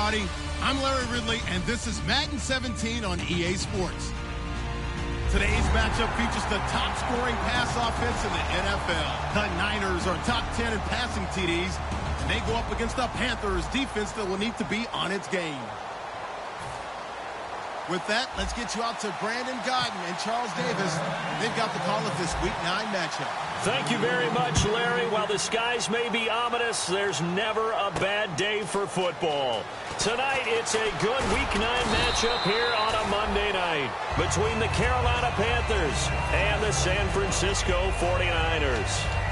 everybody. I'm Larry Ridley, and this is Madden 17 on EA Sports. Today's matchup features the top-scoring pass offense in the NFL. The Niners are top 10 in passing TDs, and they go up against the Panthers defense that will need to be on its game. With that, let's get you out to Brandon Godden and Charles Davis. They've got the call of this Week 9 matchup. Thank you very much, Larry. While the skies may be ominous, there's never a bad day for football. Tonight, it's a good Week 9 matchup here on a Monday night between the Carolina Panthers and the San Francisco 49ers.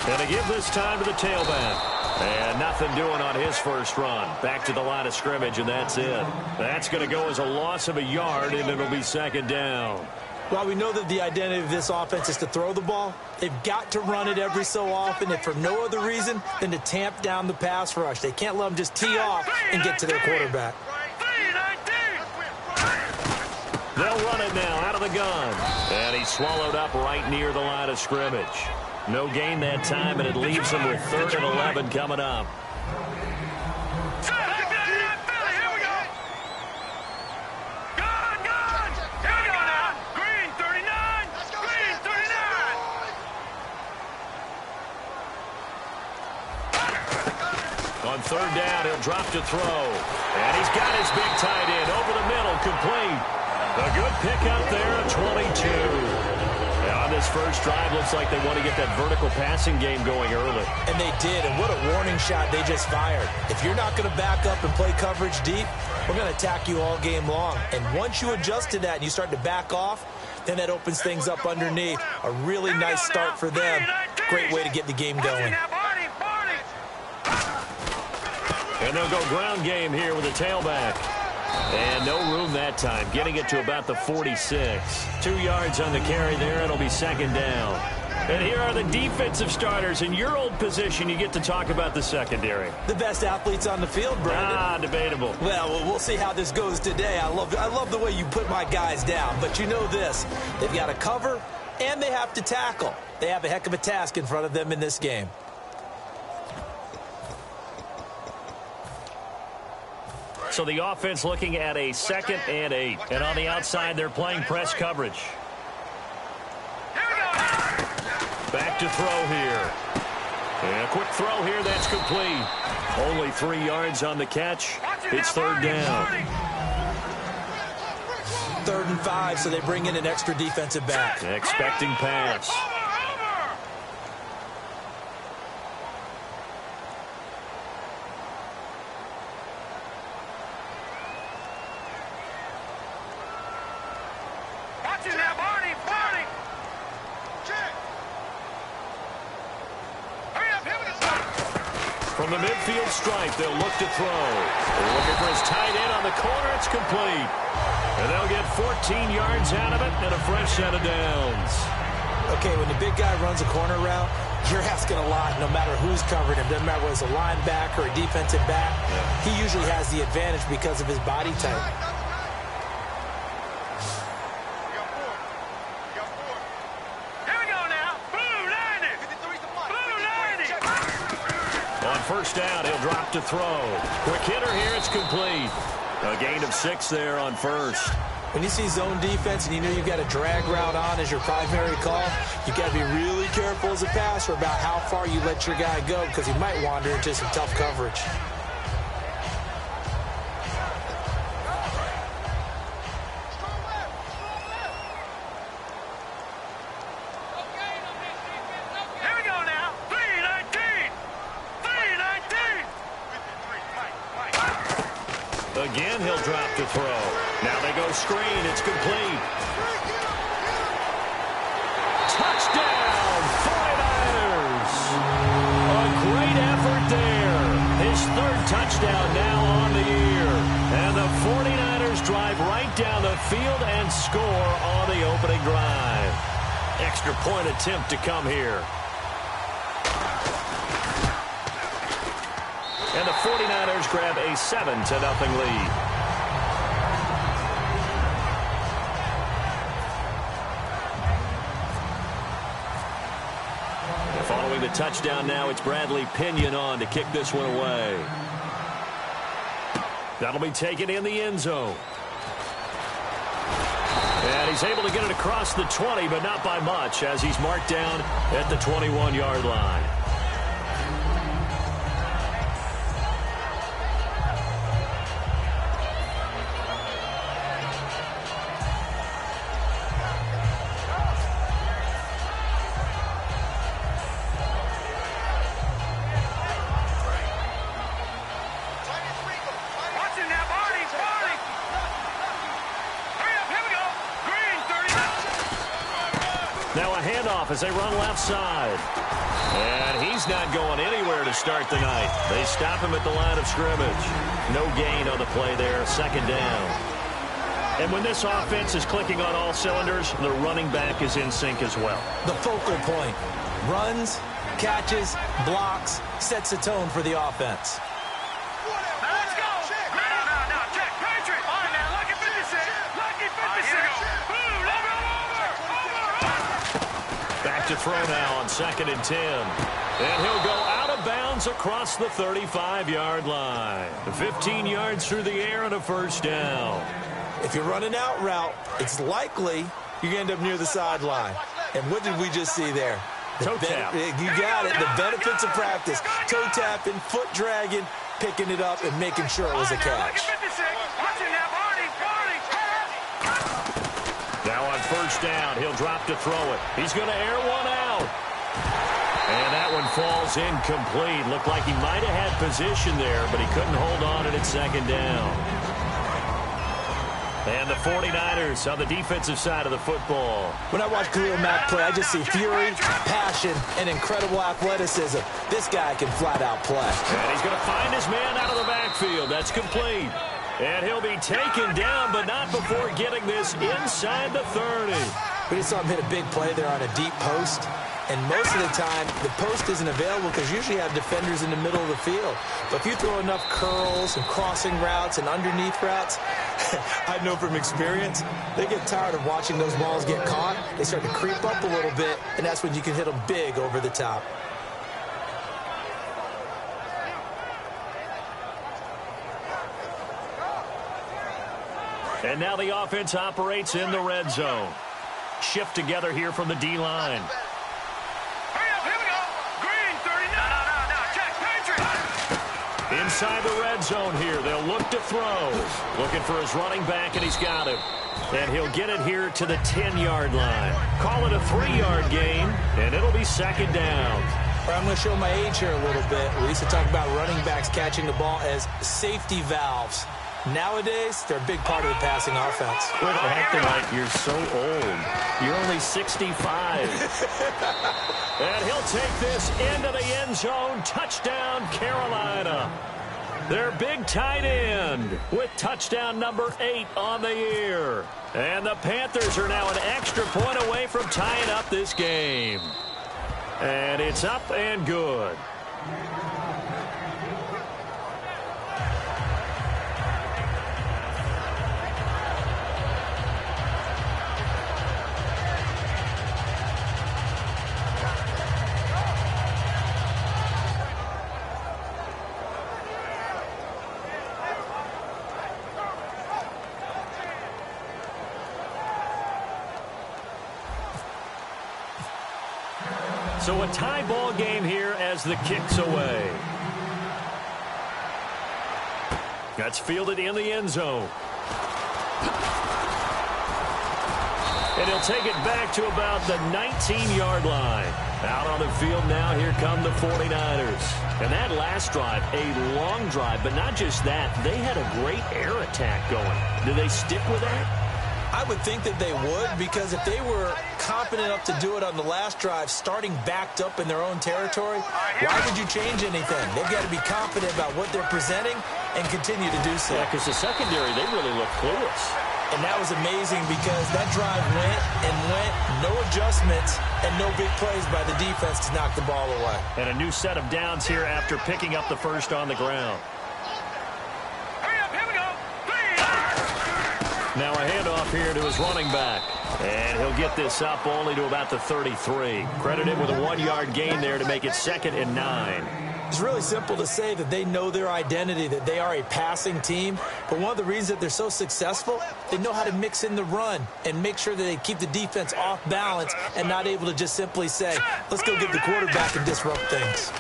Going to give this time to the tailback. And nothing doing on his first run. Back to the line of scrimmage, and that's it. That's going to go as a loss of a yard, and it'll be second down. While we know that the identity of this offense is to throw the ball, they've got to run it every so often, if for no other reason than to tamp down the pass rush. They can't let them just tee off and get to their quarterback. They'll run it now out of the gun. And he's swallowed up right near the line of scrimmage. No gain that time, and it leaves him with 3rd and 11 coming up. On 3rd down, he'll drop to throw. And he's got his big tight end over the middle, complete. A good pickup there at 22. On this first drive, looks like they want to get that vertical passing game going early. And they did, and what a warning shot they just fired. If you're not going to back up and play coverage deep, we're going to attack you all game long. And once you adjust to that and you start to back off, then that opens things up underneath. A really nice start for them. Great way to get the game going. And they'll go ground game here with a tailback. And no room that time, getting it to about the 46. 2 yards on the carry there, it'll be second down. And here are the defensive starters. In your old position, you get to talk about the secondary. The best athletes on the field, Brandon. Debatable. Well, we'll see how this goes today. I love the way you put my guys down. But you know this, they've got to cover and they have to tackle. They have a heck of a task in front of them in this game. So the offense looking at a 2nd and 8. And on the outside, they're playing press coverage. Back to throw here. And a quick throw here, that's complete. Only 3 yards on the catch. It's 3rd down. 3rd and 5, so they bring in an extra defensive back. Expecting pass. From the midfield stripe, they'll look to throw. They're looking for his tight end on the corner. It's complete. And they'll get 14 yards out of it and a fresh set of downs. Okay, when the big guy runs a corner route, you're asking a lot no matter who's covering him. Doesn't matter whether it's a linebacker or a defensive back. He usually has the advantage because of his body type. First down, he'll drop to throw. Quick hitter here, it's complete. A gain of 6 there on first. When you see zone defense and you know you've got a drag route on as your primary call, you've got to be really careful as a passer about how far you let your guy go because he might wander into some tough coverage. Again, he'll drop to throw. Now they go screen. It's complete. Touchdown, 49ers. A great effort there. His 3rd touchdown now on the year. And the 49ers drive right down the field and score on the opening drive. Extra point attempt to come here. And the 49ers grab a 7-0 lead. Following the touchdown now, it's Bradley Pinion on to kick this one away. That'll be taken in the end zone. And he's able to get it across the 20, but not by much, as he's marked down at the 21-yard line. Now a handoff as they run left side. And he's not going anywhere to start the night. They stop him at the line of scrimmage. No gain on the play there, second down. And when this offense is clicking on all cylinders, the running back is in sync as well. The focal point. Runs, catches, blocks, sets the tone for the offense. Let's go. No, check. Patriot. All right, now, lucky 56. Lucky 56. Back to throw now on 2nd and 10. And he'll go out of bounds across the 35-yard line. 15 yards through the air and a first down. If you're running out route, it's likely you're going to end up near the sideline. And what did we just see there? Toe tap. You got it. The benefits of practice. Toe tapping, foot dragging, picking it up, and making sure it was a catch. Now on first down, he'll drop to throw it. He's going to air one out. And that one falls incomplete. Looked like he might have had position there, but he couldn't hold on at its second down. And the 49ers on the defensive side of the football. When I watch Khalil Mack play, I just see fury, passion, and incredible athleticism. This guy can flat out play. And he's going to find his man out of the backfield. That's complete. And he'll be taken down, but not before getting this inside the 30. We just saw him hit a big play there on a deep post. And most of the time, the post isn't available because you usually have defenders in the middle of the field. But if you throw enough curls and crossing routes and underneath routes, I know from experience, they get tired of watching those balls get caught. They start to creep up a little bit, and that's when you can hit them big over the top. And now the offense operates in the red zone. Shift together here from the D-line. Inside the red zone here. They'll look to throw. Looking for his running back, and he's got him. And he'll get it here to the 10-yard line. Call it a 3-yard gain, and it'll be second down. I'm going to show my age here a little bit. We used to talk about running backs catching the ball as safety valves. Nowadays, they're a big part of the passing offense. Quit acting like you're so old. You're only 65. And he'll take this into the end zone. Touchdown, Carolina. Their big tight end with touchdown number 8 on the year. And the Panthers are now an extra point away from tying up this game. And it's up and good. So a tie ball game here as the kick's away. That's fielded in the end zone. And he'll take it back to about the 19-yard line. Out on the field now, here come the 49ers. And that last drive, a long drive, but not just that. They had a great air attack going. Do they stick with that? I would think that they would, because if they were confident enough to do it on the last drive, starting backed up in their own territory, why would you change anything? They've got to be confident about what they're presenting and continue to do so. Yeah, because the secondary, they really look clueless. And that was amazing because that drive went and went, no adjustments, and no big plays by the defense to knock the ball away. And a new set of downs here after picking up the first on the ground. Hurry up, here we go. Now a handoff here to his running back. And he'll get this up only to about the 33. Credit him with a 1-yard gain there to make it 2nd and 9. It's really simple to say that they know their identity, that they are a passing team. But one of the reasons that they're so successful, they know how to mix in the run and make sure that they keep the defense off balance and not able to just simply say, let's go get the quarterback and disrupt things.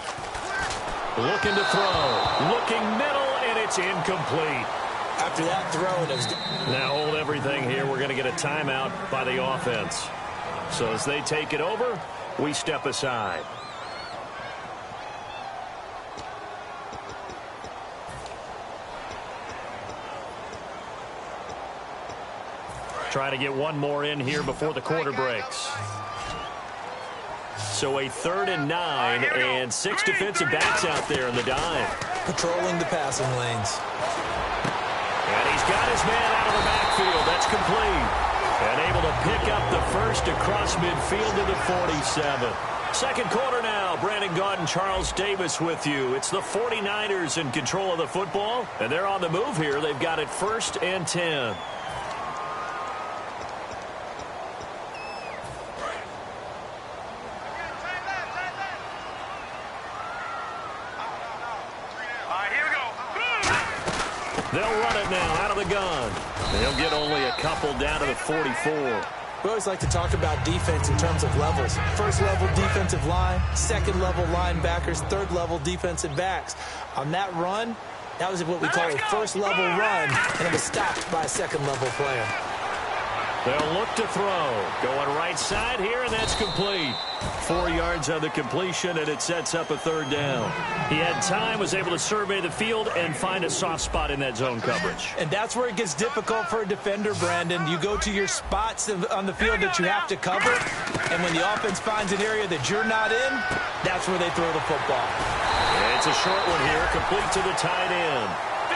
Looking to throw. Looking middle, and it's incomplete. After that throw, it was... Now hold everything here. We're going to get a timeout by the offense. So as they take it over, we step aside. Try to get one more in here before the quarter breaks. So a 3rd and 9 and 6 defensive backs out there in the dime. Patrolling the passing lanes. And he's got his man out of the backfield. That's complete. And able to pick up the first across midfield to the 47. Second quarter now. Brandon Gaudin, Charles Davis with you. It's the 49ers in control of the football. And they're on the move here. They've got it 1st and 10. They'll run it now out of the gun. They'll get only a couple down to the 44. We always like to talk about defense in terms of levels. First level defensive line, second level linebackers, third level defensive backs. On that run, that was what we call a first level run, and it was stopped by a second level player. They'll look to throw. Going right side here, and that's complete. 4 yards on the completion, and it sets up a 3rd down. He had time, was able to survey the field and find a soft spot in that zone coverage. And that's where it gets difficult for a defender, Brandon. You go to your spots on the field that you have to cover, and when the offense finds an area that you're not in, that's where they throw the football. And it's a short one here, complete to the tight end.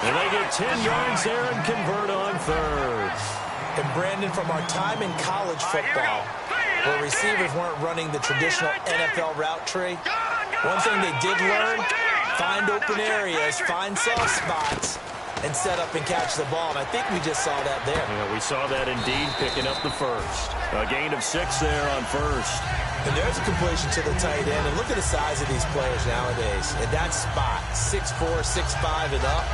And they get 10 yards there and convert on 3rd. And Brandon, from our time in college football, where receivers weren't running the traditional NFL route tree, one thing they did learn, find open areas, find soft spots, and set up and catch the ball. And I think we just saw that there. Yeah, we saw that indeed, picking up the first. A gain of 6 there on 1st. And there's a completion to the tight end. And look at the size of these players nowadays. At that spot, 6'4", 6'5", and up.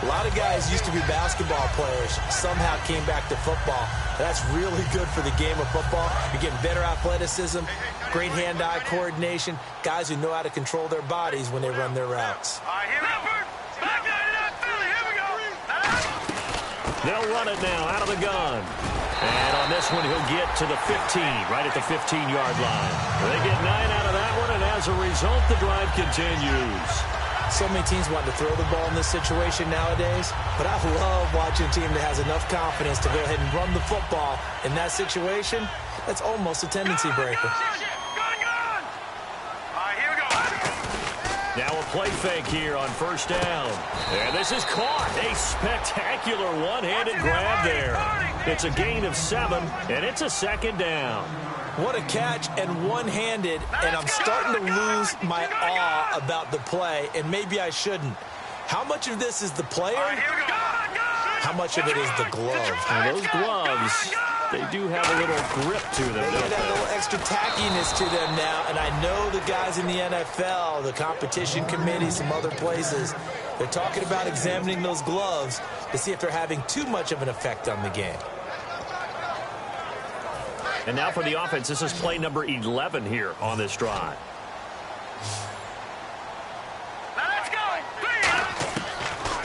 A lot of guys used to be basketball players, somehow came back to football. That's really good for the game of football. You're getting better athleticism, great hand-eye coordination, guys who know how to control their bodies when they run their routes. They'll run it now out of the gun. And on this one, he'll get to the 15, right at the 15-yard line. They get 9 out of that one, and as a result, the drive continues. So many teams want to throw the ball in this situation nowadays, but I love watching a team that has enough confidence to go ahead and run the football in that situation. That's almost a tendency breaker. Now a play fake here on 1st down. And this is caught. A spectacular one-handed grab there. It's a gain of 7, and it's a 2nd down. What a catch, and one-handed, and I'm starting to lose my awe about the play, and maybe I shouldn't. How much of this is the player? How much of it is the glove? And those gloves, they do have a little grip to them, They don't get that they? little extra tackiness to them now, and I know the guys in the NFL, the competition committee, some other places, they're talking about examining those gloves to see if they're having too much of an effect on the game. And now for the offense, this is play number 11 here on this drive.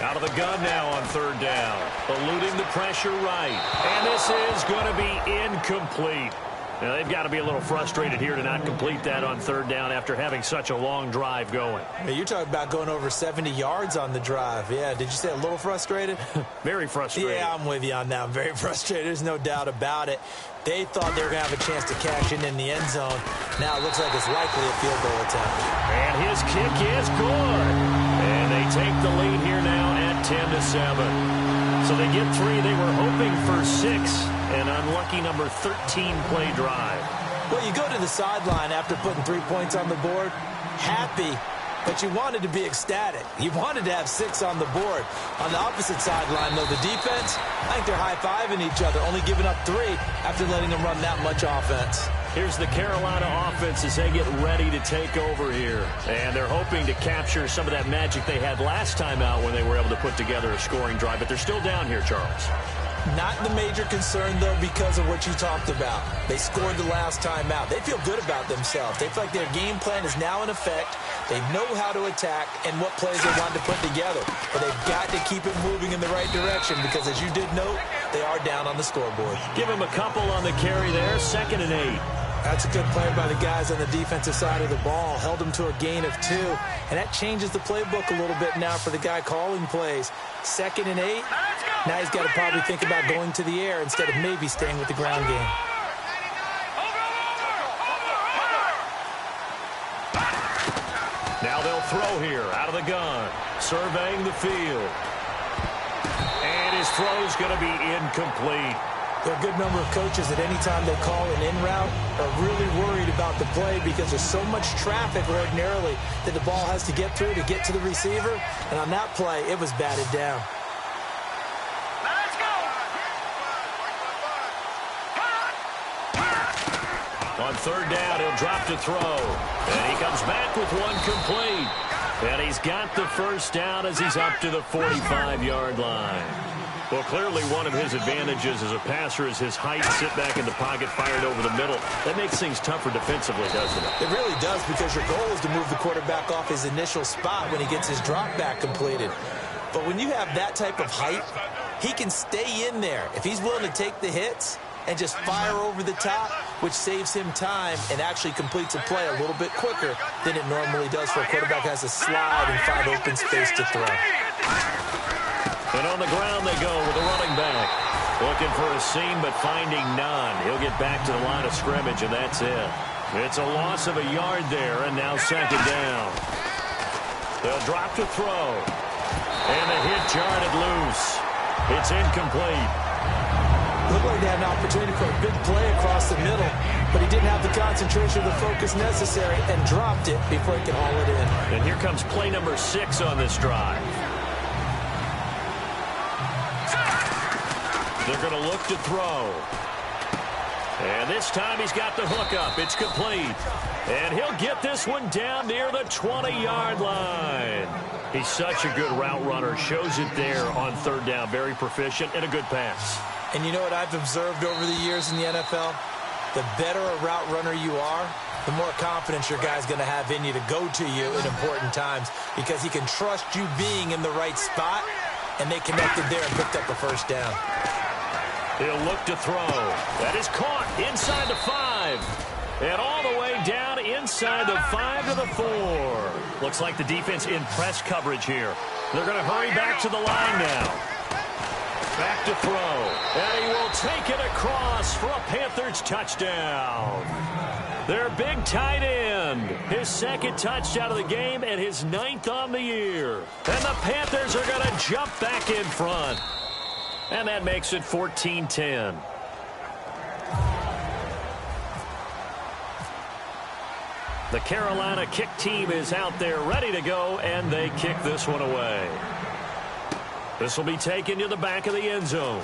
Out of the gun now on 3rd down. Eluding the pressure right. And this is going to be incomplete. Now, they've got to be a little frustrated here to not complete that on 3rd down after having such a long drive going. Hey, you're talking about going over 70 yards on the drive. Yeah, did you say a little frustrated? Very frustrated. Yeah, I'm with you on that. I'm very frustrated. There's no doubt about it. They thought they were going to have a chance to cash in the end zone. Now it looks like it's likely a field goal attempt. And his kick is good. And they take the lead here now at 10-7. So they get 3. They were hoping for 6. An unlucky number 13 play drive. Well, you go to the sideline after putting 3 points on the board, happy, but you wanted to be ecstatic. You wanted to have 6 on the board. On the opposite sideline, though, the defense, I think they're high-fiving each other, only giving up 3 after letting them run that much offense. Here's the Carolina offense as they get ready to take over here. And they're hoping to capture some of that magic they had last time out when they were able to put together a scoring drive. But they're still down here, Charles. Not the major concern, though, because of what you talked about. They scored the last time out. They feel good about themselves. They feel like their game plan is now in effect. They know how to attack and what plays they want to put together. But they've got to keep it moving in the right direction because, as you did note, they are down on the scoreboard. Give them a couple on the carry there. 2nd and 8. That's a good play by the guys on the defensive side of the ball. Held them to a gain of 2. And that changes the playbook a little bit now for the guy calling plays. 2nd and 8. Now he's got to probably think about going to the air instead of maybe staying with the ground game. Now they'll throw here out of the gun. Surveying the field. And his throw's going to be incomplete. There are a good number of coaches that any time they call an in route are really worried about the play because there's so much traffic ordinarily that the ball has to get through to get to the receiver. And on that play, it was batted down. Let's go. On 3rd down, he'll drop to throw. And he comes back with one complete. And he's got the 1st down as he's up to the 45-yard line. Well, clearly one of his advantages as a passer is his height. Sit back in the pocket, fired over the middle. That makes things tougher defensively, doesn't it? It really does because your goal is to move the quarterback off his initial spot when he gets his drop back completed. But when you have that type of height, he can stay in there. If he's willing to take the hits and just fire over the top, which saves him time and actually completes a play a little bit quicker than it normally does for a quarterback who has to slide and find open space to throw. And on the ground they go with the running back. Looking for a seam, but finding none. He'll get back to the line of scrimmage, and that's it. It's a loss of a yard there, and now 2nd down. They'll drop to throw. And the hit jarred loose. It's incomplete. Looked like they had an opportunity for a big play across the middle, but he didn't have the concentration or the focus necessary and dropped it before he could haul it in. And here comes play number 6 on this drive. They're going to look to throw. And this time he's got the hook up. It's complete. And he'll get this one down near the 20-yard line. He's such a good route runner. Shows it there on 3rd down. Very proficient and a good pass. And you know what I've observed over the years in the NFL? The better a route runner you are, the more confidence your guy's going to have in you to go to you in important times because he can trust you being in the right spot, and they connected there and picked up a 1st down. He'll look to throw. That is caught inside the 5. And all the way down inside the 5 to the 4. Looks like the defense in press coverage here. They're going to hurry back to the line now. Back to throw. And he will take it across for a Panthers touchdown. Their big tight end. His 2nd touchdown of the game and his 9th on the year. And the Panthers are going to jump back in front. And that makes it 14-10. The Carolina kick team is out there ready to go, and they kick this one away. This will be taken to the back of the end zone.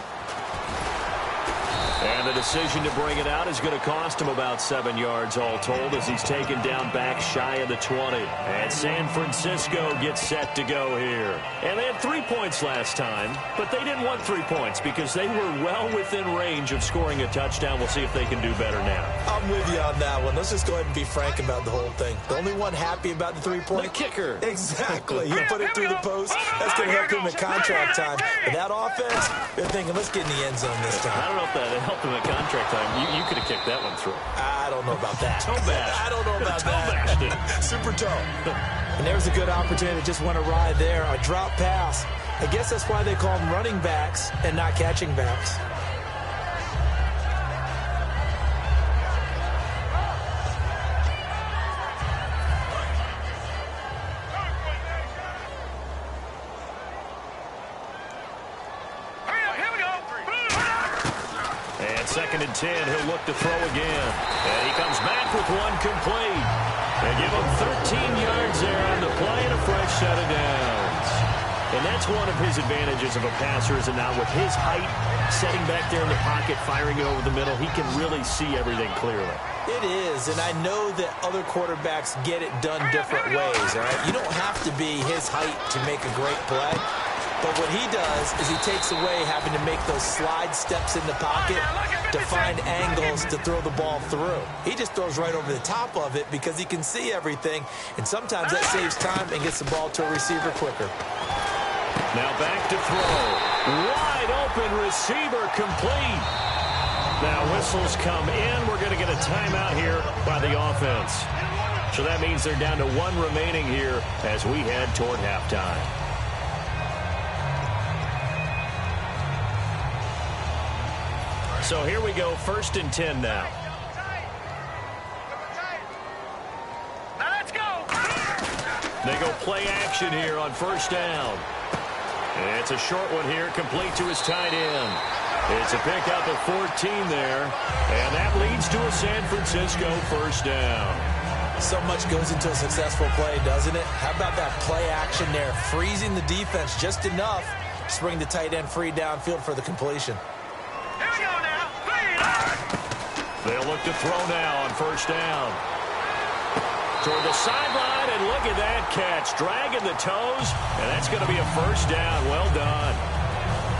And the decision to bring it out is going to cost him about 7 yards all told as he's taken down back shy of the 20. And San Francisco gets set to go here. And they had 3 points last time, but they didn't want 3 points because they were well within range of scoring a touchdown. We'll see if they can do better now. I'm with you on that one. Let's just go ahead and be frank about the whole thing. The only one happy about the 3-point? The kicker. Exactly. You put it through the post. That's going to help him at contract time. But that offense, they're thinking, let's get in the end zone this time. I don't know if that helped him at contract time. You could have kicked that one through. I don't know about that. Toe bash. I don't know about toe that. Bashed it. Super toe. And there's a good opportunity. Just went awry there. A drop pass. I guess that's why they call them running backs and not catching backs. 2nd and 10. He'll look to throw again. And he comes back with one complete. They give him 13 yards there on the play and a fresh set of downs. And that's one of his advantages of a passer, is that now with his height, setting back there in the pocket, firing it over the middle, he can really see everything clearly. It is, and I know that other quarterbacks get it done different ways, all right? You don't have to be his height to make a great play. But what he does is he takes away having to make those slide steps in the pocket to find angles to throw the ball through. He just throws right over the top of it because he can see everything, and sometimes that saves time and gets the ball to a receiver quicker. Now back to throw. Wide open receiver complete. Now whistles come in. We're going to get a timeout here by the offense. So that means they're down to one remaining here as we head toward halftime. So here we go, 1st and 10 now. Let's go. They go play action here on 1st down. And it's a short one here, complete to his tight end. It's a pickup of 14 there, and that leads to a San Francisco 1st down. So much goes into a successful play, doesn't it? How about that play action there, freezing the defense just enough to bring the tight end free downfield for the completion. Here we go now. They'll look to throw now on 1st down. Toward the sideline, and look at that catch. Dragging the toes, and that's going to be a 1st down. Well done.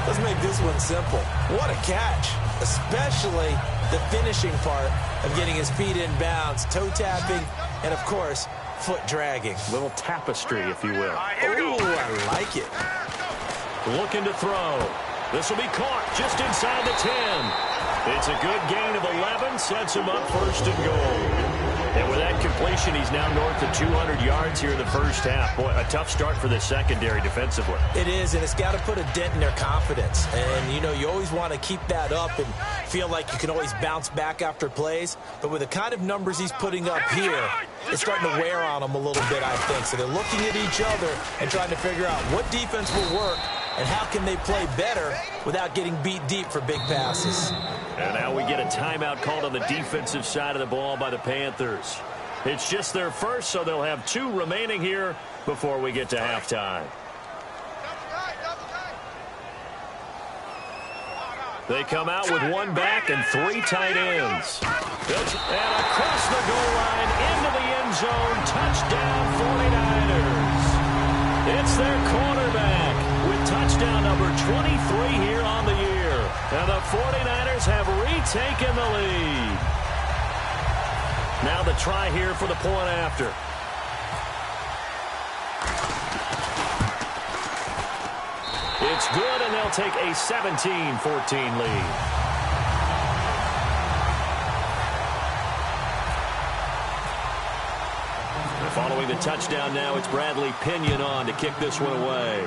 Let's make this one simple. What a catch, especially the finishing part of getting his feet in bounds, toe tapping, and, of course, foot dragging. Little tapestry, if you will. Oh, I like it. Looking to throw. This will be caught just inside the 10. It's a good gain of 11, sets him up 1st and goal. And with that completion, he's now north of 200 yards here in the 1st half. Boy, a tough start for the secondary defensively. It is, and it's got to put a dent in their confidence. And, you know, you always want to keep that up and feel like you can always bounce back after plays. But with the kind of numbers he's putting up here, it's starting to wear on them a little bit, I think. So they're looking at each other and trying to figure out what defense will work and how can they play better without getting beat deep for big passes. And now we get a timeout called on the defensive side of the ball by the Panthers. It's just their first, so they'll have 2 remaining here before we get to halftime. They come out with 1 back and 3 tight ends. And across the goal line, into the end zone, touchdown 49ers. It's their quarterback with touchdown number 23 here on the year. And the 49ers have retaken the lead. Now the try here for the point after. It's good, and they'll take a 17-14 lead. Following the touchdown now, it's Bradley Pinion on to kick this one away.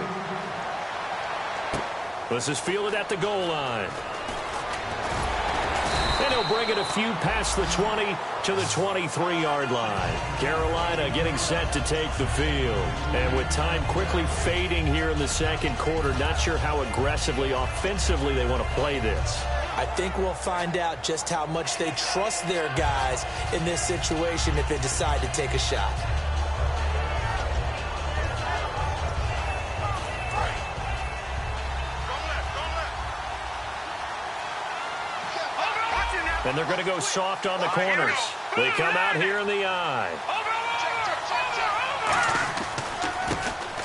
This is fielded at the goal line. And he'll bring it a few past the 20 to the 23-yard line. Carolina getting set to take the field. And with time quickly fading here in the 2nd quarter, not sure how aggressively, offensively they want to play this. I think we'll find out just how much they trust their guys in this situation if they decide to take a shot. And they're going to go soft on the corners. They come out here in the eye.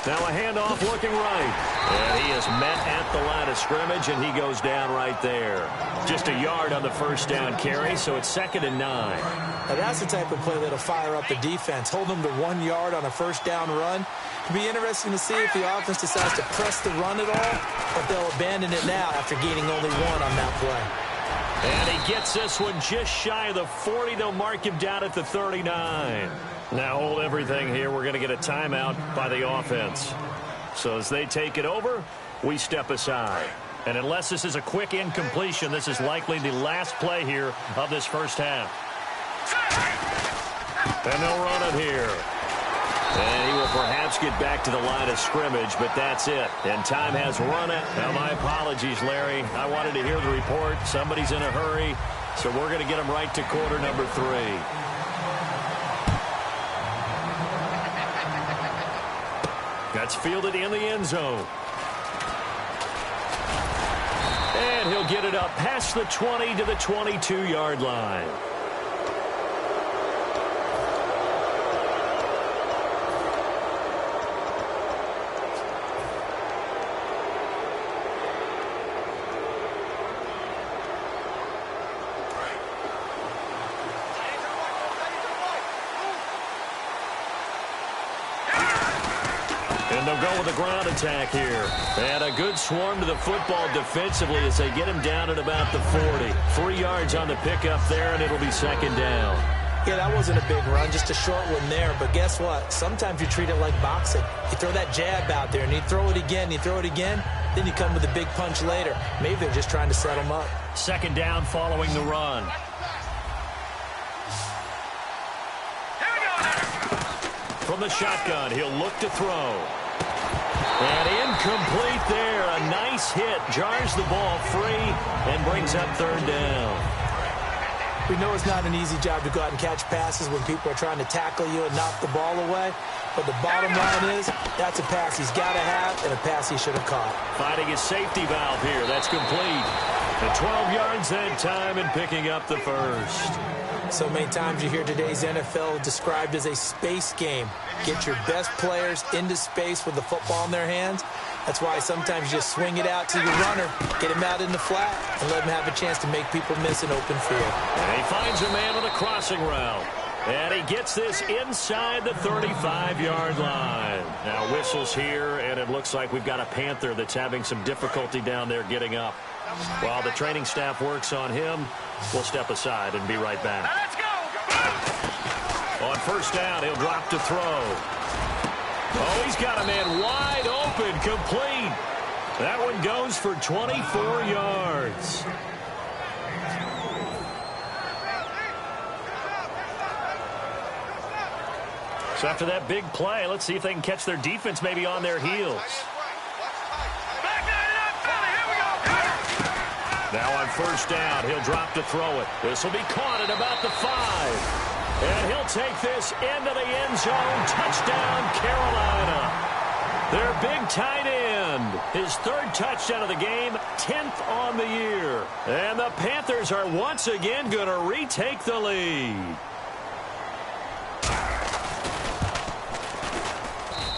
Now a handoff looking right. And he is met at the line of scrimmage, and he goes down right there. Just a yard on the 1st down carry, so it's 2nd and 9. Now that's the type of play that'll fire up the defense. Hold them to 1 yard on a 1st down run. It'll be interesting to see if the offense decides to press the run at all, or if they'll abandon it now after gaining only 1 on that play. And he gets this one just shy of the 40. They'll mark him down at the 39. Now hold everything here. We're going to get a timeout by the offense. So as they take it over, we step aside. And unless this is a quick incompletion, this is likely the last play here of this 1st half. And they'll run it here. And he will perhaps get back to the line of scrimmage, but that's it. And time has run out. Now, my apologies, Larry. I wanted to hear the report. Somebody's in a hurry, so we're going to get him right to quarter number 3. That's fielded in the end zone. And he'll get it up past the 20 to the 22-yard line. And they'll go with a ground attack here. And a good swarm to the football defensively as they get him down at about the 40. 3 yards on the pickup there, and it'll be second down. Yeah, that wasn't a big run, just a short one there. But guess what? Sometimes you treat it like boxing. You throw that jab out there, and you throw it again, you throw it again, then you come with a big punch later. Maybe they're just trying to set him up. Second down following the run. From the shotgun, he'll look to throw. And incomplete there. A nice hit. Jars the ball free and brings up third down. We know it's not an easy job to go out and catch passes when people are trying to tackle you and knock the ball away. But the bottom line is that's a pass he's got to have and a pass he should have caught. Finding his safety valve here. That's complete. The 12 yards that time and picking up the first. So many times you hear today's NFL described as a space game. Get your best players into space with the football in their hands. That's why sometimes you just swing it out to your runner, get him out in the flat, and let him have a chance to make people miss an open field. And he finds a man on the crossing route. And he gets this inside the 35-yard line. Now whistles here, and it looks like we've got a Panther that's having some difficulty down there getting up. While the training staff works on him, we'll step aside and be right back. Let's go! On first down, he'll drop to throw. Oh, he's got a man wide open, complete. That one goes for 24 yards. So after that big play, let's see if they can catch their defense maybe on their heels. Now on first down, he'll drop to throw it. This will be caught at about the 5. And he'll take this into the end zone. Touchdown, Carolina. Their big tight end. His third touchdown of the game, 10th on the year. And the Panthers are once again going to retake the lead.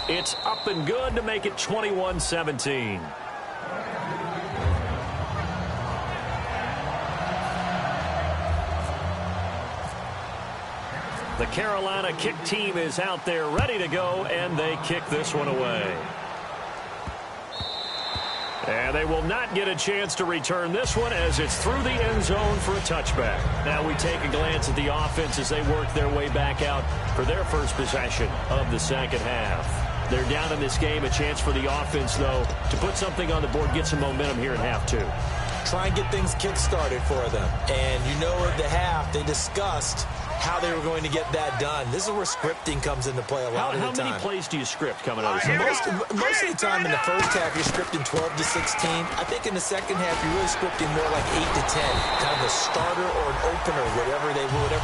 It's up and good to make it 21-17. The Carolina kick team is out there ready to go, and they kick this one away. And they will not get a chance to return this one as it's through the end zone for a touchback. Now we take a glance at the offense as they work their way back out for their first possession of the second half. They're down in this game. A chance for the offense, though, to put something on the board, get some momentum here in half 2. Try and get things kick-started for them. And you know at the half, they discussed how they were going to get that done. This is where scripting comes into play a lot of the time. How many plays do you script coming out of this? Most of the time in the first half, you're scripting 12 to 16. I think in the second half, you're really scripting more like 8 to 10. Kind of a starter or an opener, whatever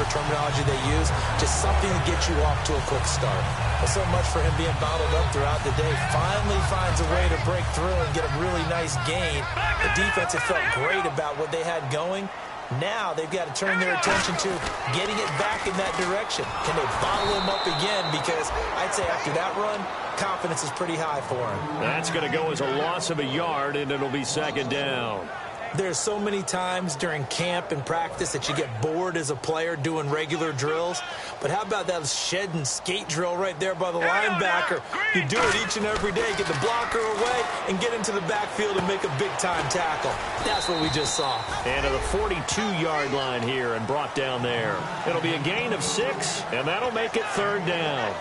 terminology they use. Just something to get you off to a quick start. But so much for him being bottled up throughout the day. Finally finds a way to break through and get a really nice gain. The defense had felt great about what they had going. Now they've got to turn their attention to getting it back in that direction. Can they bottle him up again? Because I'd say after that run, confidence is pretty high for him. That's going to go as a loss of a yard, and it'll be second down. There's so many times during camp and practice that you get bored as a player doing regular drills. But how about that shed and skate drill right there by the linebacker? You do it each and every day. Get the blocker away and get into the backfield and make a big-time tackle. That's what we just saw. And to the 42-yard line here and brought down there. It'll be a gain of 6, and that'll make it third down.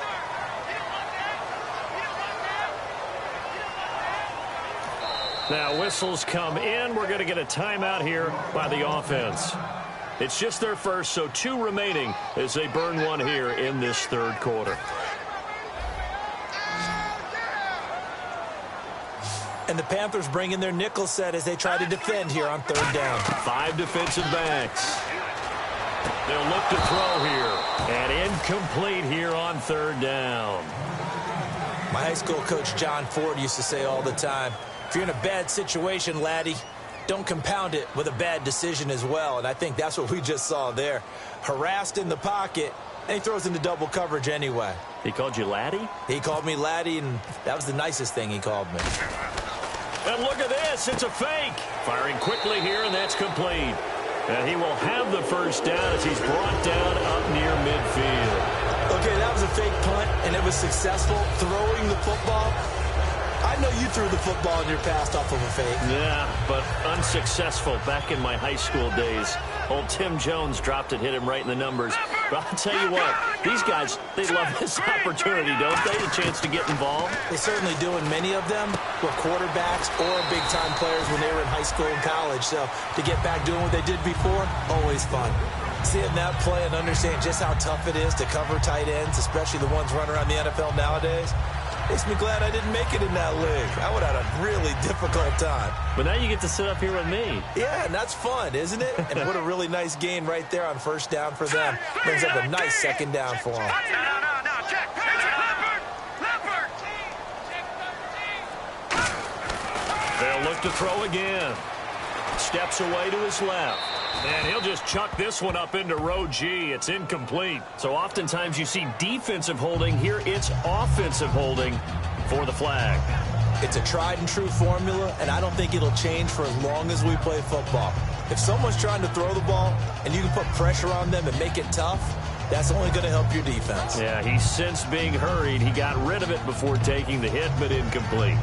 Now whistles come in. We're going to get a timeout here by the offense. It's just their first, so 2 remaining as they burn one here in this third quarter. And the Panthers bring in their nickel set as they try to defend here on third down. 5 defensive backs. They'll look to throw here. And incomplete here on third down. My high school coach, John Ford, used to say all the time, if you're in a bad situation, laddie, don't compound it with a bad decision as well. And I think that's what we just saw there. Harassed in the pocket, and he throws into double coverage anyway. He called you laddie? He called me laddie, and that was the nicest thing he called me. And look at this. It's a fake. Firing quickly here, and that's complete. And he will have the first down as he's brought down up near midfield. Okay, that was a fake punt, and it was successful. Throwing the football, I know you threw the football in your past off of a fake. Yeah, but unsuccessful back in my high school days. Old Tim Jones dropped it, hit him right in the numbers. But I'll tell you what, these guys, they love this opportunity, don't they? The chance to get involved. They certainly do, and many of them were quarterbacks or big-time players when they were in high school and college. So to get back doing what they did before, always fun. Seeing that play and understand just how tough it is to cover tight ends, especially the ones running around the NFL nowadays, makes me glad I didn't make it in that league. I would have had a really difficult time. But now you get to sit up here with me. Yeah, and that's fun, isn't it? And what a really nice gain right there on first down for them. Brings up a nice second down for them. No, check. Leopard. They'll look to throw again. Steps away to his left. And he'll just chuck this one up into row G. It's incomplete. So oftentimes you see defensive holding. Here it's offensive holding for the flag. It's a tried and true formula, and I don't think it'll change for as long as we play football. If someone's trying to throw the ball and you can put pressure on them and make it tough, that's only going to help your defense. Yeah, he sensed being hurried. He got rid of it before taking the hit, but incomplete.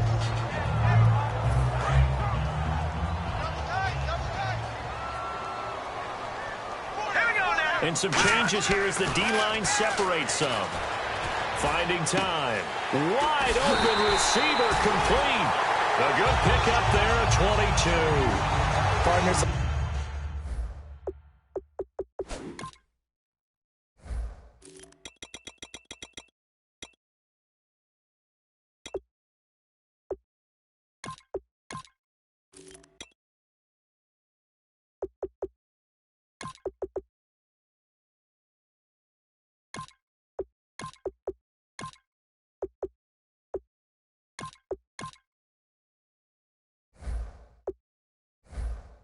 And some changes here as the D-line separates some. Finding time. Wide open receiver complete. A good pickup there at 22. Partners.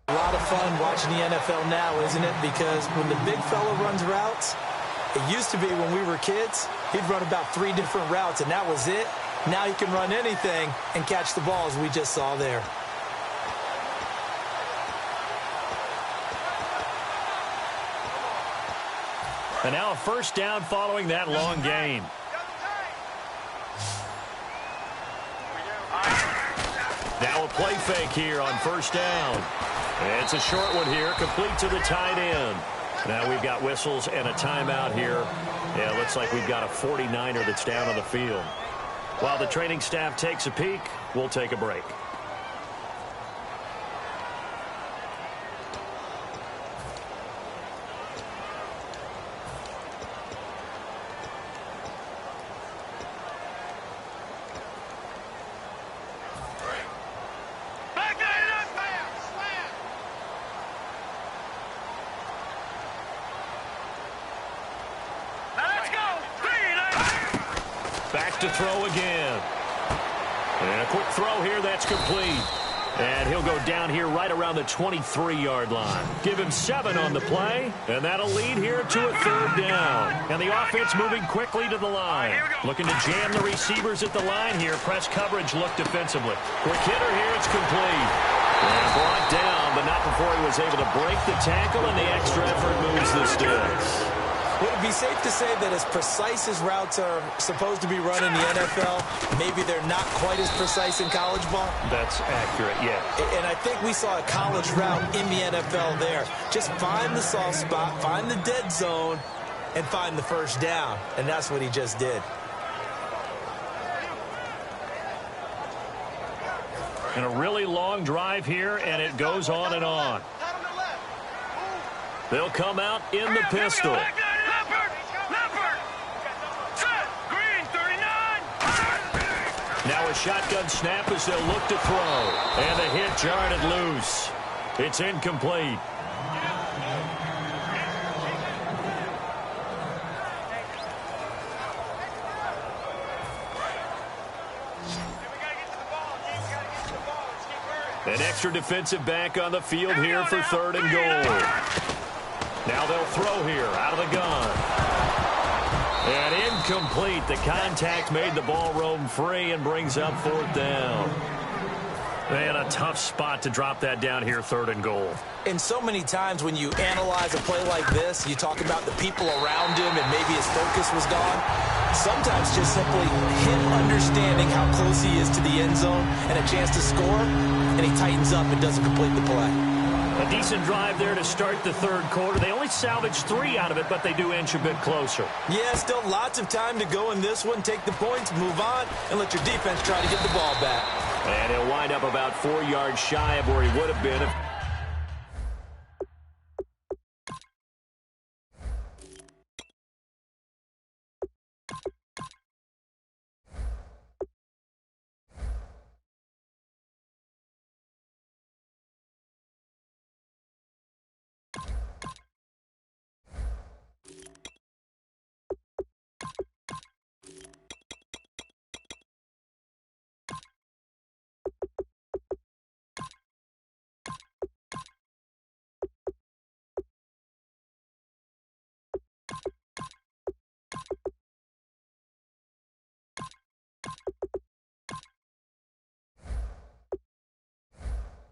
A lot of fun watching the NFL now, isn't it? Because when the big fella runs routes, it used to be when we were kids, he'd run about 3 different routes, and that was it. Now he can run anything and catch the ball, as we just saw there. And now a first down following that long gain. Now a play fake here on first down. It's a short one here, complete to the tight end. Now we've got whistles and a timeout here. Yeah, it looks like we've got a 49er that's down on the field. While the training staff takes a peek, we'll take a break. Back to throw again. And a quick throw here, that's complete. And he'll go down here right around the 23-yard line. Give him 7 on the play, and that'll lead here to a third down. And the offense moving quickly to the line. Looking to jam the receivers at the line here. Press coverage, look defensively. Quick hitter here, it's complete. And brought down, but not before he was able to break the tackle, and the extra effort moves the sticks. Would it be safe to say that as precise as routes are supposed to be run in the NFL, maybe they're not quite as precise in college ball? That's accurate, yeah. And I think we saw a college route in the NFL there. Just find the soft spot, find the dead zone, and find the first down. And that's what he just did. And a really long drive here, and it goes on and on. They'll come out in the pistol. Now Now a shotgun snap as they'll look to throw. And the hit jarred it loose. It's incomplete. An extra defensive back on the field here for 3rd and goal. Now they'll throw here out of the gun. And incomplete. The contact made the ball roam free and brings up 4th down. Man, a tough spot to drop that down here, 3rd and goal. And so many times when you analyze a play like this, you talk about the people around him and maybe his focus was gone. Sometimes just simply him understanding how close he is to the end zone and a chance to score, and he tightens up and doesn't complete the play. A decent drive there to start the 3rd quarter. They only salvaged 3 out of it, but they do inch a bit closer. Yeah, still lots of time to go in this one. Take the points, move on, and let your defense try to get the ball back. And he'll wind up about 4 yards shy of where he would have been if...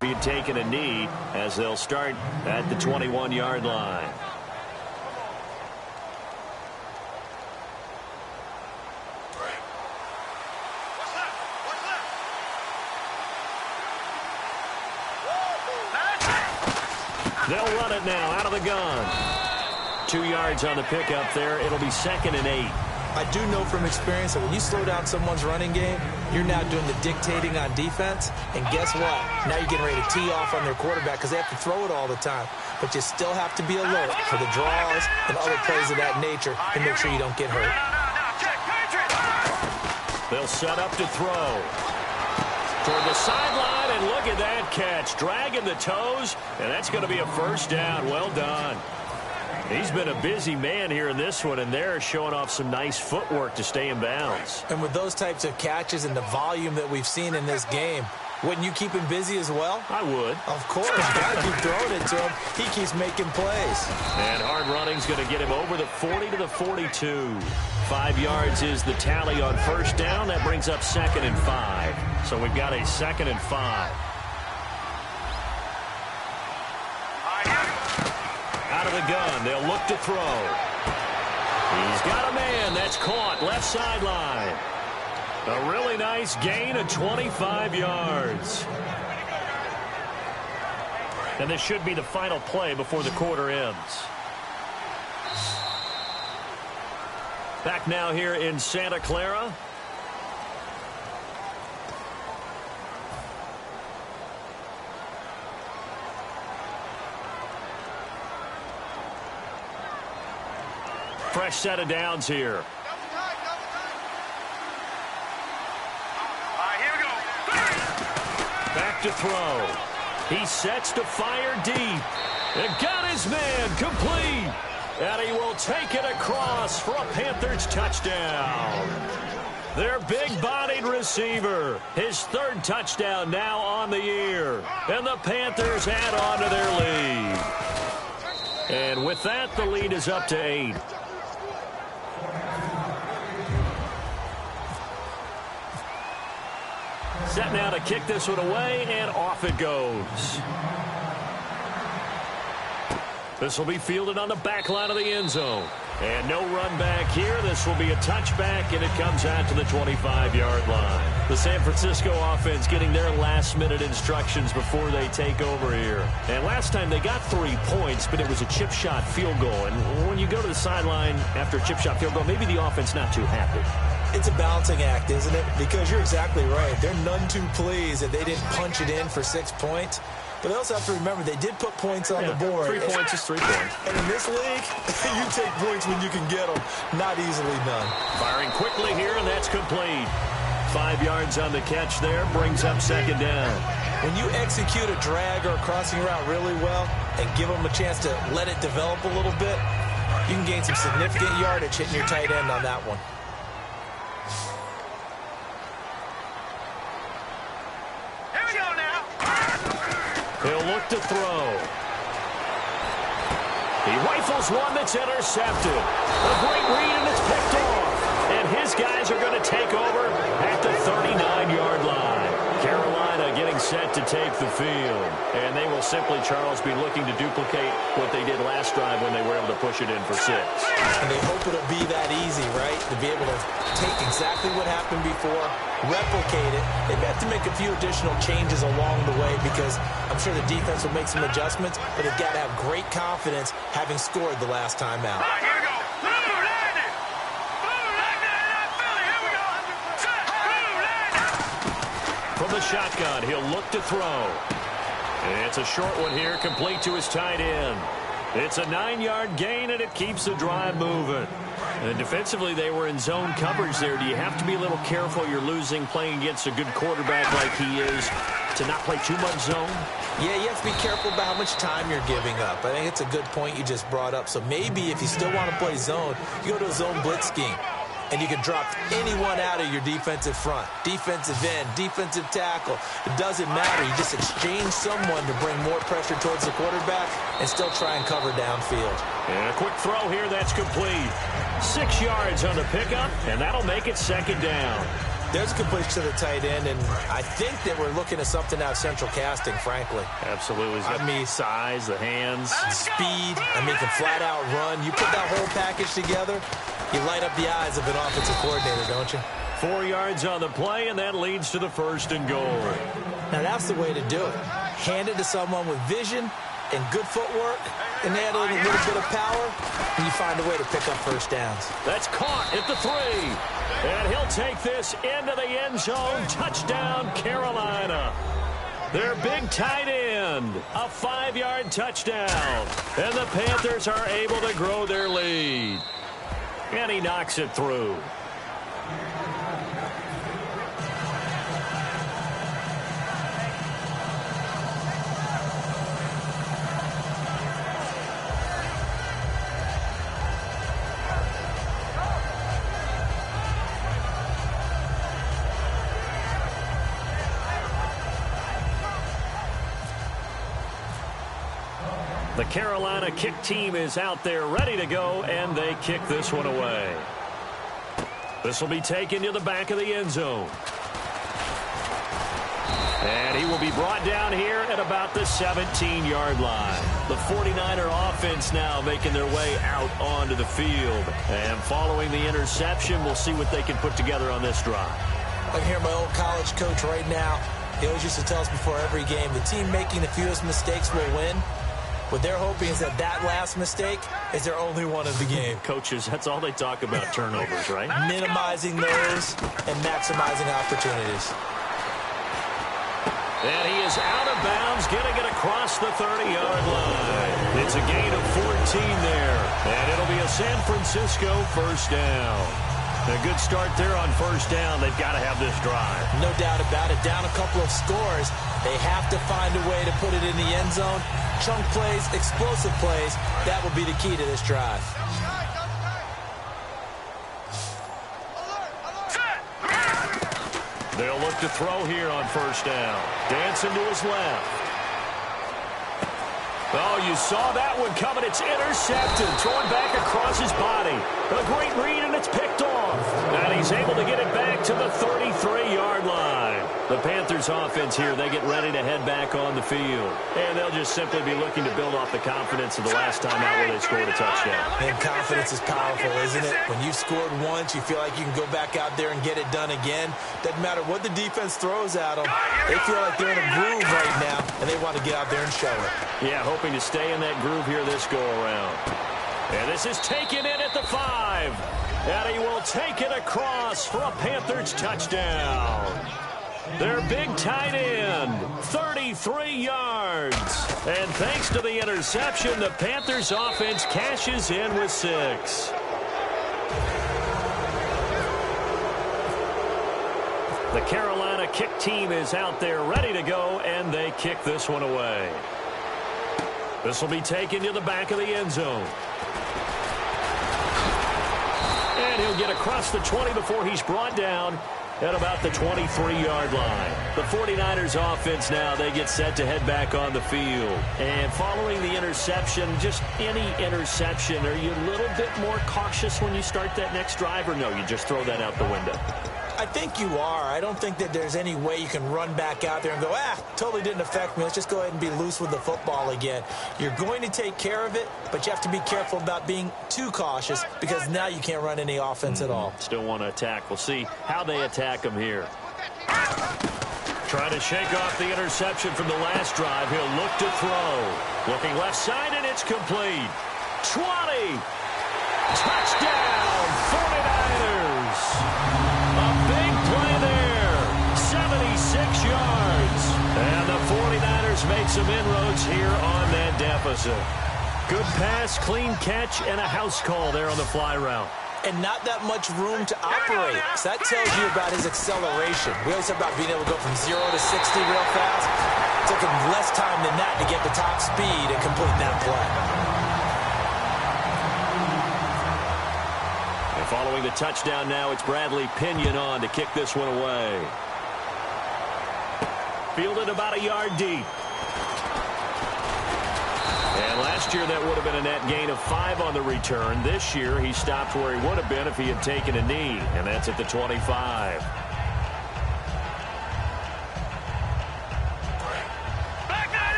being taken a knee as they'll start at the 21-yard line. They'll run it now out of the gun. 2 yards on the pickup there. It'll be 2nd and 8. I do know from experience that when you slow down someone's running game, you're now doing the dictating on defense. And guess what? Now you're getting ready to tee off on their quarterback because they have to throw it all the time. But you still have to be alert for the draws and other plays of that nature and make sure you don't get hurt. They'll set up to throw. Toward the sideline, and look at that catch. Dragging the toes, and that's going to be a 1st down. Well done. He's been a busy man here in this one, and they're showing off some nice footwork to stay in bounds. And with those types of catches and the volume that we've seen in this game, wouldn't you keep him busy as well? I would. Of course. Got to keep throwing it to him. He keeps making plays. And hard running's going to get him over the 40 to the 42. 5 yards is the tally on 1st down. That brings up 2nd and 5. So we've got a 2nd and 5. Out of the gun, they'll look to throw. He's got a man. That's caught left sideline. A really nice gain of 25 yards. And this should be the final play before the quarter ends. Back now here in Santa Clara. Fresh set of downs here. Back to throw. He sets to fire deep. And got his man complete. And he will take it across for a Panthers touchdown. Their big-bodied receiver. His 3rd touchdown now on the year. And the Panthers add on to their lead. And with that, the lead is up to 8. Set now to kick this one away, and off it goes. This will be fielded on the back line of the end zone. And no run back here. This will be a touchback, and it comes out to the 25-yard line. The San Francisco offense getting their last-minute instructions before they take over here. And last time they got 3 points, but it was a chip shot field goal. And when you go to the sideline after a chip shot field goal, maybe the offense not too happy. It's a balancing act, isn't it? Because you're exactly right. They're none too pleased that they didn't punch it in for 6 points. But they also have to remember they did put points on the board. 3 points is 3 points. And in this league, you take points when you can get them. Not easily done. Firing quickly here, and that's complete. 5 yards on the catch there, brings up second down. When you execute a drag or a crossing route really well and give them a chance to let it develop a little bit, you can gain some significant yardage hitting your tight end on that one. Here we go now. He'll look to throw. He rifles one that's intercepted. A great read, and it's picked off. And his guys are going to take over at the 39-yard line. Carolina getting set to take the field. And they will simply, Charles, be looking to duplicate what they did last drive when they were able to push it in for 6. And they hope it'll be that easy, right? To be able to take exactly what happened before, replicate it. They may have to make a few additional changes along the way because I'm sure the defense will make some adjustments, but they've got to have great confidence having scored the last time out. Here we go. Boom, landed. Boom, landed. Philly, here we go. Set, boom, landed. From the shotgun, he'll look to throw. It's a short one here, complete to his tight end. It's a 9-yard gain, and it keeps the drive moving. And defensively, they were in zone coverage there. Do you have to be a little careful? You're losing playing against a good quarterback like he is to not play too much zone? Yeah, you have to be careful about how much time you're giving up. I think it's a good point you just brought up. So maybe if you still want to play zone, you go to a zone blitz scheme. And you can drop anyone out of your defensive front. Defensive end, defensive tackle. It doesn't matter. You just exchange someone to bring more pressure towards the quarterback and still try and cover downfield. And a quick throw here, that's complete. 6 yards on the pickup, and that'll make it second down. There's a completion to the tight end, and I think that we're looking at something out of central casting, frankly. Absolutely. I mean, size, the hands. Speed. I mean, can flat out run. You put that whole package together, you light up the eyes of an offensive coordinator, don't you? 4 yards on the play, and that leads to the 1st and goal. Now, that's the way to do it. Hand it to someone with vision and good footwork, and add a little bit of power, and you find a way to pick up first downs. That's caught at the 3. And he'll take this into the end zone. Touchdown, Carolina. Their big tight end, a 5-yard touchdown. And the Panthers are able to grow their lead. And he knocks it through. The Carolina kick team is out there ready to go, and they kick this one away. This will be taken to the back of the end zone. And he will be brought down here at about the 17-yard line. The 49er offense now making their way out onto the field. And following the interception, we'll see what they can put together on this drive. I can hear my old college coach right now. He always used to tell us before every game, the team making the fewest mistakes will win. What they're hoping is that last mistake is their only one of the game. Coaches, that's all they talk about, turnovers, right? Minimizing those and maximizing opportunities. And he is out of bounds, getting it across the 30-yard line. It's a gain of 14 there, and it'll be a San Francisco first down. A good start there on first down. They've got to have this drive. No doubt about it. Down a couple of scores. They have to find a way to put it in the end zone. Chunk plays, explosive plays. That will be the key to this drive. They'll look to throw here on first down. Dancing to his left. Oh, you saw that one coming. It's intercepted. Thrown back across his body. A great read, and it's picked off. And he's able to get it back to the 33-yard line. The Panthers offense here, they get ready to head back on the field. And they'll just simply be looking to build off the confidence of the last time out where they scored a touchdown. And confidence is powerful, isn't it? When you've scored once, you feel like you can go back out there and get it done again. Doesn't matter what the defense throws at them. They feel like they're in a groove right now, and they want to get out there and show it. Yeah, hoping to stay in that groove here this go-around. And this is taken in at the 5. And he will take it across for a Panthers touchdown. Their big tight end, 33 yards. And thanks to the interception, the Panthers offense cashes in with 6. The Carolina kick team is out there ready to go, and they kick this one away. This will be taken to the back of the end zone. And he'll get across the 20 before he's brought down at about the 23-yard line. The 49ers offense now, they get set to head back on the field. And following the interception, just any interception, are you a little bit more cautious when you start that next drive, or no, you just throw that out the window? I think you are. I don't think that there's any way you can run back out there and go, totally didn't affect me. Let's just go ahead and be loose with the football again. You're going to take care of it, but you have to be careful about being too cautious because now you can't run any offense at all. Still want to attack. We'll see how they attack him here. Trying to shake off the interception from the last drive. He'll look to throw. Looking left side, and it's complete. 20. Touchdown, 49ers. A big play there, 76 yards. And the 49ers make some inroads here on that deficit. Good pass, clean catch, and a house call there on the fly route. And not that much room to operate. So that tells you about his acceleration. We always talk about being able to go from 0 to 60 real fast. It took him less time than that to get the top speed and complete that play. Following the touchdown now, it's Bradley Pinion on to kick this one away. Fielded about a yard deep. And last year that would have been a net gain of 5 on the return. This year he stopped where he would have been if he had taken a knee, and that's at the 25.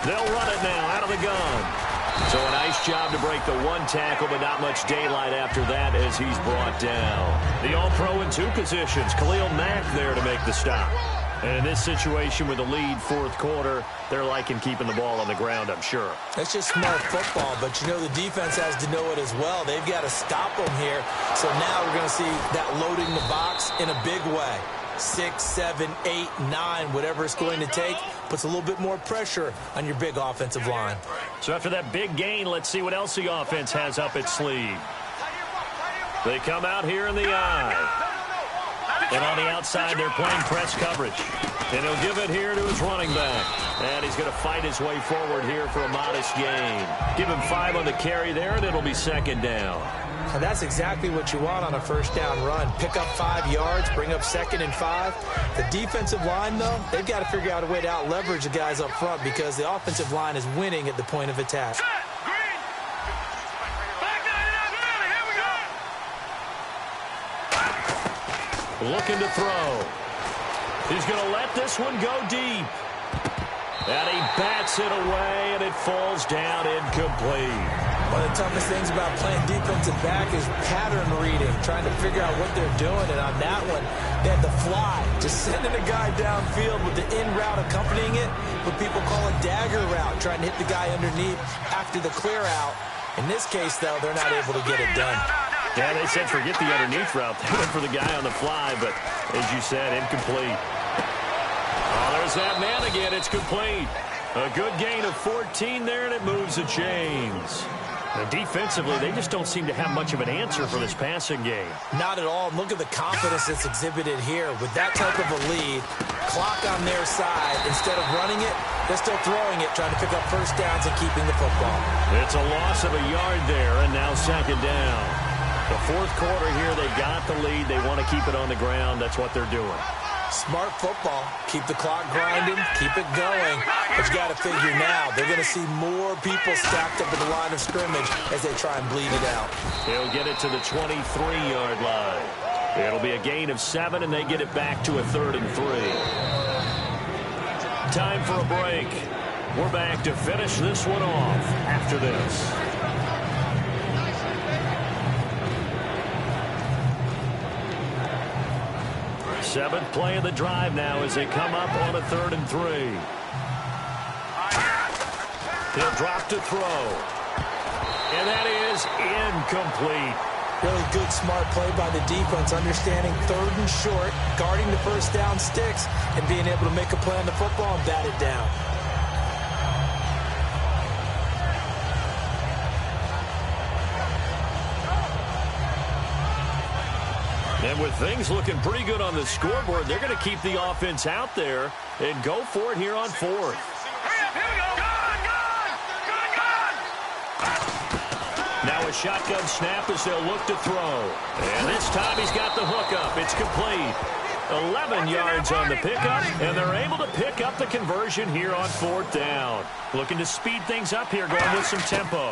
They'll run it now out of the gun. So a nice job to break the one tackle, but not much daylight after that as he's brought down. The all-pro in 2 positions. Khalil Mack there to make the stop. And in this situation with the lead fourth quarter, they're liking keeping the ball on the ground, I'm sure. It's just smart football, but you know the defense has to know it as well. They've got to stop them here. So now we're going to see that loading the box in a big way. 6, 7, 8, 9, whatever it's going to take, puts a little bit more pressure on your big offensive line. So after that big gain, let's see what else the offense has up its sleeve. They come out here in the eye. And on the outside, they're playing press coverage. And he'll give it here to his running back. And he's going to fight his way forward here for a modest gain. Give him 5 on the carry there, and it'll be second down. And that's exactly what you want on a first down run. Pick up 5 yards, bring up 2nd and 5. The defensive line, though, they've got to figure out a way to out-leverage the guys up front because the offensive line is winning at the point of attack. Looking to throw. He's going to let this one go deep. And he bats it away, and it falls down incomplete. One of the toughest things about playing defensive back is pattern reading, trying to figure out what they're doing. And on that one, they had the fly, just sending a guy downfield with the in route accompanying it, what people call a dagger route, trying to hit the guy underneath after the clear out. In this case, though, they're not able to get it done. Yeah, they said forget the underneath route. They went for the guy on the fly, but as you said, incomplete. Oh, there's that man again. It's complete. A good gain of 14 there, and it moves the chains. And defensively, they just don't seem to have much of an answer for this passing game. Not at all. Look at the confidence that's exhibited here. With that type of a lead, clock on their side, instead of running it, they're still throwing it, trying to pick up first downs and keeping the football. It's a loss of a yard there, and now second down. The fourth quarter here, they got the lead. They want to keep it on the ground. That's what they're doing. Smart football. Keep the clock grinding. Keep it going. But you got to figure now, they're going to see more people stacked up at the line of scrimmage as they try and bleed it out. They'll get it to the 23-yard line. It'll be a gain of 7, and they get it back to a 3rd and 3. Time for a break. We're back to finish this one off after this. Seventh play of the drive now as they come up on a 3rd and 3. He'll drop to throw. And that is incomplete. Really good, smart play by the defense, understanding 3rd and short, guarding the first down sticks, and being able to make a play on the football and bat it down. And with things looking pretty good on the scoreboard, they're going to keep the offense out there and go for it here on fourth. Now a shotgun snap as they'll look to throw. And this time he's got the hook up. It's complete. 11 yards on the pickup, and they're able to pick up the conversion here on fourth down. Looking to speed things up here, going with some tempo.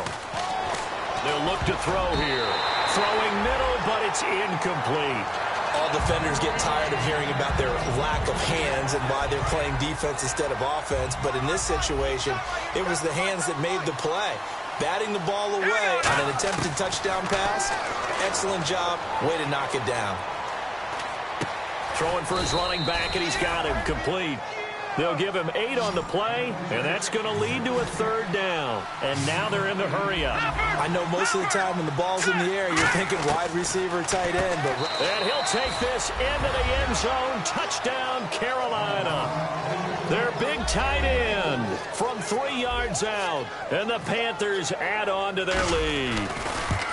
They'll look to throw here. Throwing middle, but it's incomplete. All defenders get tired of hearing about their lack of hands and why they're playing defense instead of offense. But in this situation, it was the hands that made the play. Batting the ball away on an attempted touchdown pass. Excellent job. Way to knock it down. Throwing for his running back, and he's got him complete. They'll give him 8 on the play, and that's going to lead to a third down. And now they're in the hurry-up. I know most of the time when the ball's in the air, you're thinking wide receiver, tight end. And he'll take this into the end zone. Touchdown, Carolina. Their big tight end from 3 yards out. And the Panthers add on to their lead.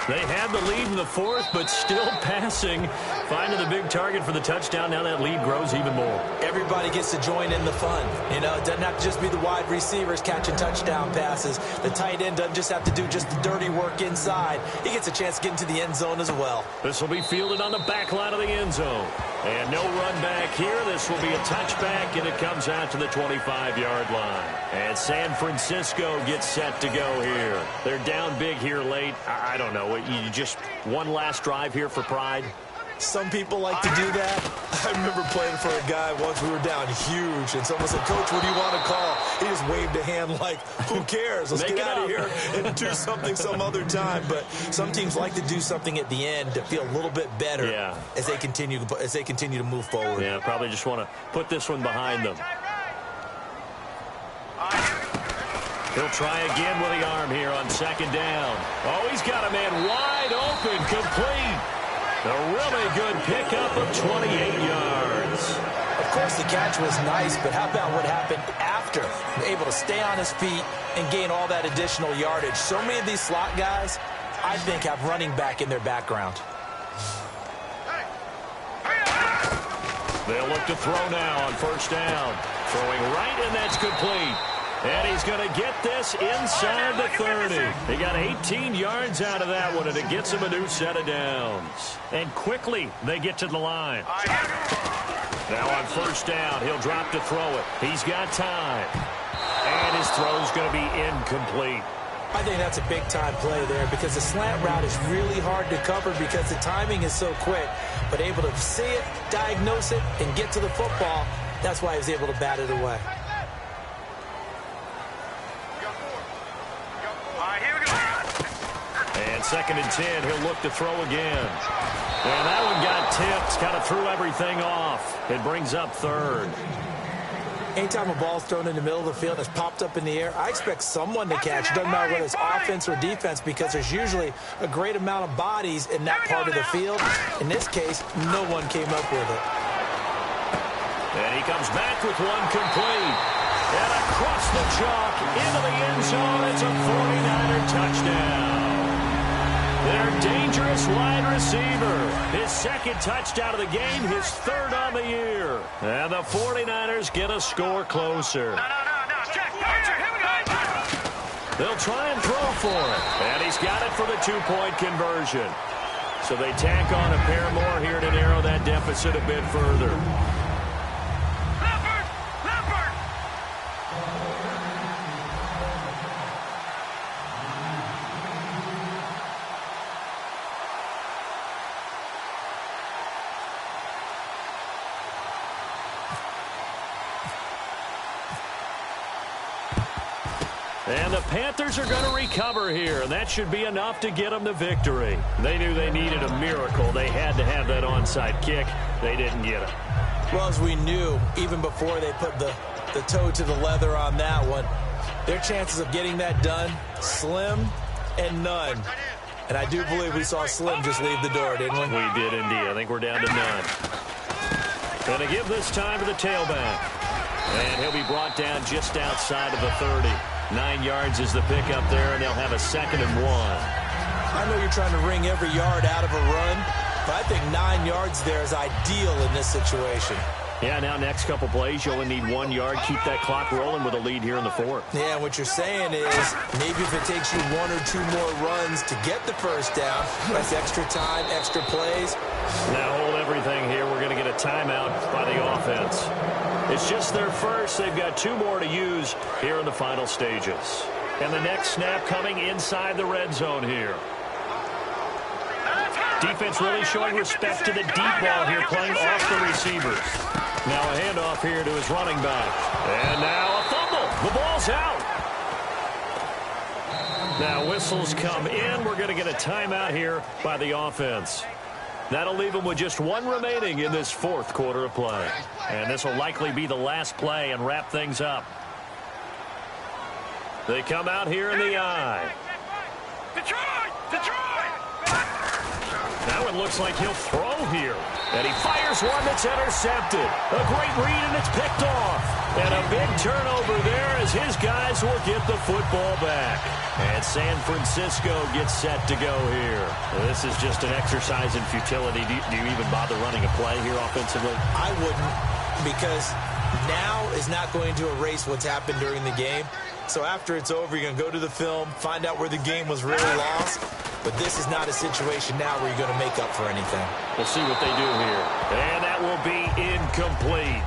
They had the lead in the fourth, but still passing. Finding the big target for the touchdown. Now that lead grows even more. Everybody gets to join in the fun. You know, it doesn't have to just be the wide receivers catching touchdown passes. The tight end doesn't just have to do just the dirty work inside. He gets a chance to get into the end zone as well. This will be fielded on the back line of the end zone. And no run back here. This will be a touchback, and it comes out to the 25-yard line. And San Francisco gets set to go here. They're down big here late. I don't know. You just one last drive here for pride? Some people like to do that. I remember playing for a guy once. We were down huge, and someone said, "Coach, what do you want to call?" He just waved a hand like, "Who cares? Let's get out of here and do something some other time." But some teams like to do something at the end to feel a little bit better as they continue to move forward. Yeah, probably just want to put this one behind them. He'll try again with the arm here on second down. Oh, he's got a man wide open, complete. A really good pickup of 28 yards. Of course, the catch was nice, but how about what happened after? Able to stay on his feet and gain all that additional yardage. So many of these slot guys, I think, have running back in their background. They'll look to throw now on first down. Throwing right, and that's complete. And he's going to get this inside the 30. He got 18 yards out of that one, and it gets him a new set of downs. And quickly, they get to the line. Now on first down, he'll drop to throw it. He's got time. And his throw's going to be incomplete. I think that's a big-time play there because the slant route is really hard to cover because the timing is so quick. But able to see it, diagnose it, and get to the football, that's why he was able to bat it away. And second and 10, he'll look to throw again. And that one got tipped, kind of threw everything off. It brings up third. Anytime a ball's thrown in the middle of the field that's popped up in the air, I expect someone to catch. It doesn't matter whether it's offense or defense because there's usually a great amount of bodies in that part of the field. In this case, no one came up with it. And he comes back with one complete. And across the chalk into the end zone. It's a 49er touchdown. Their dangerous wide receiver. His second touchdown of the game, his third on the year. And the 49ers get a score closer. They'll try and throw for it. And he's got it for the two-point conversion. So they tack on a pair more here to narrow that deficit a bit further. And the Panthers are going to recover here, and that should be enough to get them the victory. They knew they needed a miracle. They had to have that onside kick. They didn't get it. Well, as we knew, even before they put the toe to the leather on that one, their chances of getting that done, slim and none. And I do believe we saw Slim just leave the door, didn't we? We did indeed. I think we're down to none. Going to give this time to the tailback. And he'll be brought down just outside of the 30. 9 yards is the pickup there, and they'll have a 2nd and 1. I know you're trying to wring every yard out of a run, But I think 9 yards there is ideal in this situation. Yeah, now next couple plays, you only need 1 yard. Keep that clock rolling with a lead here in the fourth. Yeah, what you're saying is maybe if it takes you 1 or 2 more runs to get the first down, that's extra time, extra plays. Now hold everything here. We're going to get a timeout by the offense. It's just their first. They've got 2 more to use here in the final stages. And the next snap coming inside the red zone here. Defense really showing respect to the deep ball here, playing off the receivers. Now a handoff here to his running back. And now a fumble. The ball's out. Now whistles come in. We're going to get a timeout here by the offense. That'll leave them with just 1 remaining in this fourth quarter of play. And this will likely be the last play and wrap things up. They come out here in the eye. Detroit! Now it looks like he'll throw here. And he fires one that's intercepted. A great read, and it's picked off. And a big turnover there as his guys will get the football back. And San Francisco gets set to go here. This is just an exercise in futility. Do you even bother running a play here offensively? I wouldn't, because now is not going to erase what's happened during the game. So after it's over, you're going to go to the film, find out where the game was really lost. But this is not a situation now where you're going to make up for anything. We'll see what they do here. And that will be incomplete.